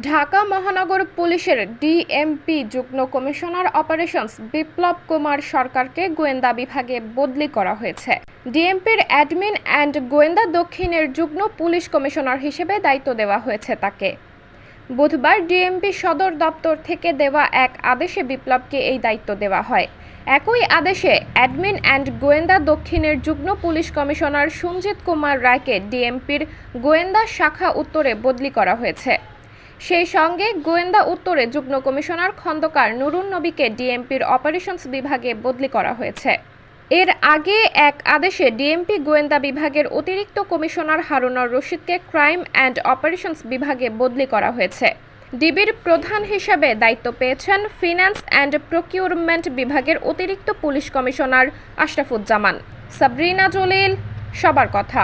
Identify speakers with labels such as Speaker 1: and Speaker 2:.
Speaker 1: ঢাকা মহানগর পুলিশের ডিএমপি যুগ্ম কমিশনার অপারেশনস বিপ্লব কুমার সরকারকে গোয়েন্দা বিভাগে বদলি করা হয়েছে। ডিএমপির অ্যাডমিন অ্যান্ড গোয়েন্দা দক্ষিণের যুগ্ম পুলিশ কমিশনার হিসেবে দায়িত্ব দেওয়া হয়েছে তাকে। বুধবার ডিএমপি সদর দপ্তর থেকে দেওয়া এক আদেশে বিপ্লবকে এই দায়িত্ব দেওয়া হয়। একই আদেশে অ্যাডমিন অ্যান্ড গোয়েন্দা দক্ষিণের যুগ্ম পুলিশ কমিশনার সঞ্জিত কুমার রায়কে ডিএমপির গোয়েন্দা শাখা উত্তরে বদলি করা হয়েছে। সেই সঙ্গে গোয়েন্দা উত্তরে যুগ্ম কমিশনার খন্দকার নুরুন নবীকে ডিএমপির অপারেশনস বিভাগে বদলি করা হয়েছে। এর আগে এক আদেশে ডিএমপি গোয়েন্দা বিভাগের অতিরিক্ত কমিশনার হারুনুর রশিদকে ক্রাইম অ্যান্ড অপারেশনস বিভাগে বদলি করা হয়েছে। ডিবির প্রধান হিসেবে দায়িত্ব পেয়েছেন ফিন্যান্স অ্যান্ড প্রকিউরমেন্ট বিভাগের অতিরিক্ত পুলিশ কমিশনার আশরাফুজ্জামান। সাবরিনা জলিল, সবার কথা।